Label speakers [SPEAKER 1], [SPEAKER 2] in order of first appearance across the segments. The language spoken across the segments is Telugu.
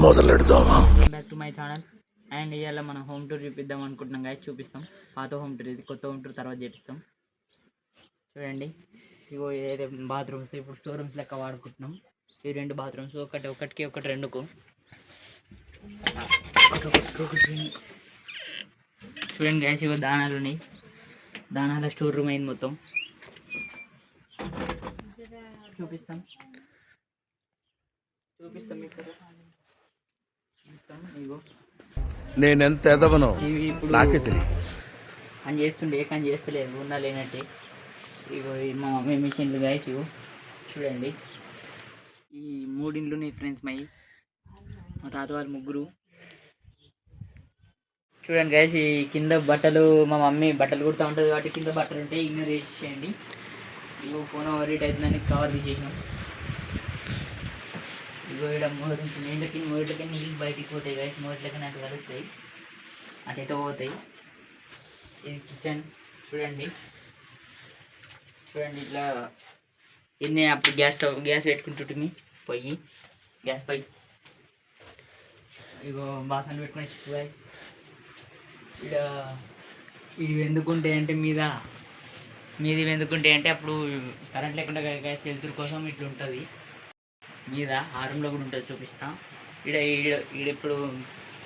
[SPEAKER 1] మొదలెడదామా?
[SPEAKER 2] Back to my channel. And ఇవాళ మనం హోమ్ టూర్ చూపిద్దాం అనుకుంటున్నాం గాయస్. చూపిస్తాం పాత హోమ్ టూర్, ఇది కొత్త హోమ్ టూర్ తర్వాత చేపిస్తాం. చూడండి, ఇగో ఏదో బాత్రూమ్స్ ఇప్పుడు స్టోర్ రూమ్స్ లెక్క వాడుకుంటున్నాం. ఈ రెండు బాత్రూమ్స్ ఒకటి రెండుకు చూడండి గ్యాస్. ఇగో దానాలు ఉన్నాయి, దానాల స్టోర్ రూమ్ అయింది మొత్తం. చూపిస్తాం మీకు. ఇగో
[SPEAKER 1] నేనెంత ఎదవనో
[SPEAKER 2] ఇప్పుడు
[SPEAKER 1] నాకే తెలియదు.
[SPEAKER 2] అని చేస్తుండే కానీ చేస్తలేదు, ఉన్నా లేనట్టే. ఇగో మా మమ్మీ మిషన్లు గాయస్. ఇగో చూడండి, ఈ మూడిండ్లు ఉన్నాయి ఫ్రెండ్స్. మా తాత వాళ్ళు ముగ్గురు. చూడండి గాయస్, ఈ కింద బట్టలు మా మమ్మీ బట్టలు కుడుతూ ఉంటుంది కాబట్టి కింద బట్టలు ఉంటాయి, ఇగ్నోర్ చేసేయండి. ఇగో ఫోన్ ఓవర్ హీట్ అవుతుందని కవర్ తీసేసాం. ఇగో ఇక్కడ మూడిలకి నీళ్ళు బయటికి పోతాయి గాయస్. మూడిలకి నాకు కలుస్తాయి, అటు ఎటో పోతాయి. ఇది కిచెన్. చూడండి ఇట్లా ఇన్ని అప్పుడు గ్యాస్ పెట్టుకుంటుంటే పొయ్యి, గ్యాస్ పొయ్యి. ఇగో బాసనలు పెట్టుకునే చిక్కు గాయస్. ఇక్కడ ఇవి ఎందుకుంటాయి అంటే మీది ఎందుకుంటాయి అంటే అప్పుడు కరెంట్ లేకుండా గ్యాస్ వెళ్తురు కోసం ఇట్లా ఉంటుంది మీద. ఆ రూమ్లో కూడా ఉంటుంది, చూపిస్తాం. ఈడ ఇప్పుడు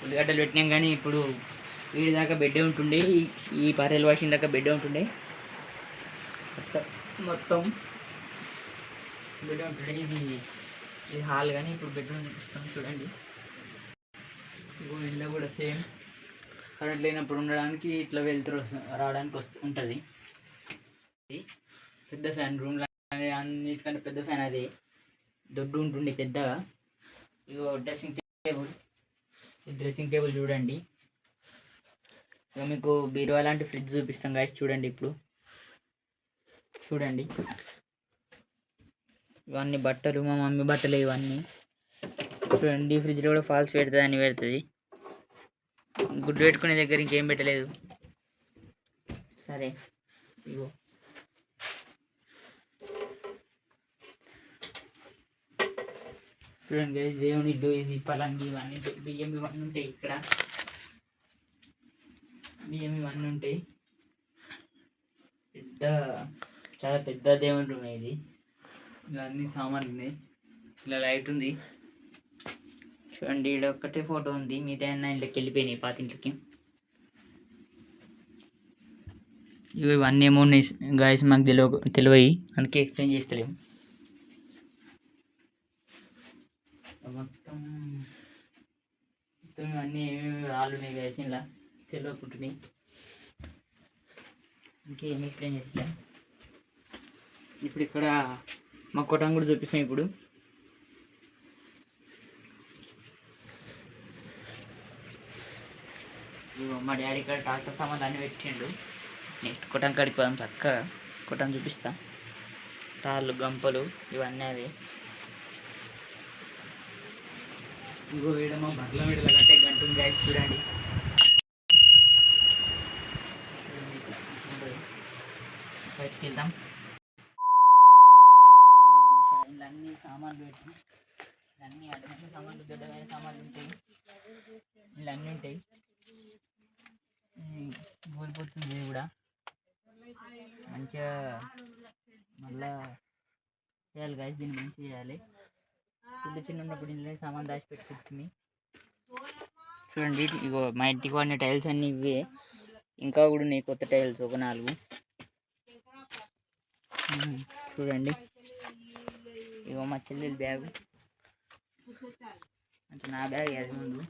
[SPEAKER 2] ఉల్లిగడ్డలు పెట్టినాం కానీ ఇప్పుడు వీడి దాకా బెడ్డే ఉంటుండే, ఈ పారెల్ వాషింగ్ దాకా బెడ్డే ఉంటుండే, మొత్తం బెడ్ ఉంటుండే. ఇది హాల్ కానీ ఇప్పుడు బెడ్రూమ్ చూపిస్తాం. చూడండి, ఇంట్లో కూడా సేమ్ కరెంట్ లేనప్పుడు ఉండడానికి ఇట్లా వెళ్తురు రావడానికి ఉంటుంది. పెద్ద ఫ్యాన్ రూమ్లో అన్నిటికంటే పెద్ద ఫ్యాన్ అది, దొడ్డు ఉంటుండే పెద్దగా. ఇగో డ్రెస్సింగ్ టేబుల్ చూడండి. ఇక మీకు బీరువా లాంటి ఫ్రిడ్జ్ చూపిస్తాం గాయస్. చూడండి, ఇప్పుడు చూడండి, ఇవన్నీ బట్టలు, మా మమ్మీ బట్టలు ఇవన్నీ. చూడండి, ఫ్రిడ్జ్లో కూడా ఫాల్స్ పెడుతుంది, అని పెడుతుంది. గుడ్డు పెట్టుకునే దగ్గర ఇంకేం పెట్టలేదు. సరే, ఇగో చూడండి, దేవుని ఇది పలంగి ఇవన్నీ బియ్యం ఇవన్నీ ఉంటాయి. ఇక్కడ బియ్యం ఇవన్నీ ఉంటాయి. చాలా పెద్ద దేవుని రూమ్ ఇది. ఇలా అన్ని సామాన్లు ఉన్నాయి. ఇలా లైట్ ఉంది. చూడండి, ఇక్కడ ఒక్కటే ఫోటో ఉంది, మిగతా ఇంట్లోకి వెళ్ళిపోయినాయి, పాతింట్లకి. ఇవన్నీ ఏమో ఉన్నాయి గాయస్, మాకు తెలియవు, అందుకే ఎక్స్ప్లెయిన్ చేస్తలేము. మొత్తం ఇవన్నీ ఏమేమి రాళ్ళు ఉన్నాయి గాయస్, ఇలా తెలియకుంటున్నాయి, ఇంకేమి ఎక్స్ప్లెయిన్ చేస్తలే. ఇప్పుడు ఇక్కడ మా కొట్టం కూడా చూపిస్తాం. ఇప్పుడు మా డాడీ ఇక్కడ ట్రాక్టర్ సామాన్లు అన్నీ పెట్టిండు. నెక్స్ట్ కొట్టం కాడికి పోదాం, చక్కగా కొట్టం చూపిస్తా. తాళ్ళు, గంపలు ఇవన్నీ అవి. ఇంకో వేయడమో బట్టల మీద కట్టే గంట ఉంది గాయస్. చూడండి, బయటికి వెళ్దాం. ఇలా అన్ని సామాన్లు పెట్టి, అన్నీ అడ్డమైన సామాన్లు, దొడ్డమైన సామాన్లు ఉంటాయి, ఇలా అన్నీ ఉంటాయి. కోల్పోతుంది కూడా మంచిగా మళ్ళా చేయాలి గాయస్. దీన్ని మంచిగా చేయాలి. చిన్న ఉన్నప్పుడు ఇంట్లో సామాన్ దాచి పెట్టుకుంటుంది. చూడండి, ఇగో మా ఇంటికి వాడిన టైల్స్ అన్నీ ఇవే. ఇంకా కూడా ఉన్నాయి కొత్త టైల్స్, ఒక 4. చూడండి, ఇగో మా చెల్లెలు బ్యాగు, అంటే నా బ్యాగ్ అది ముందు.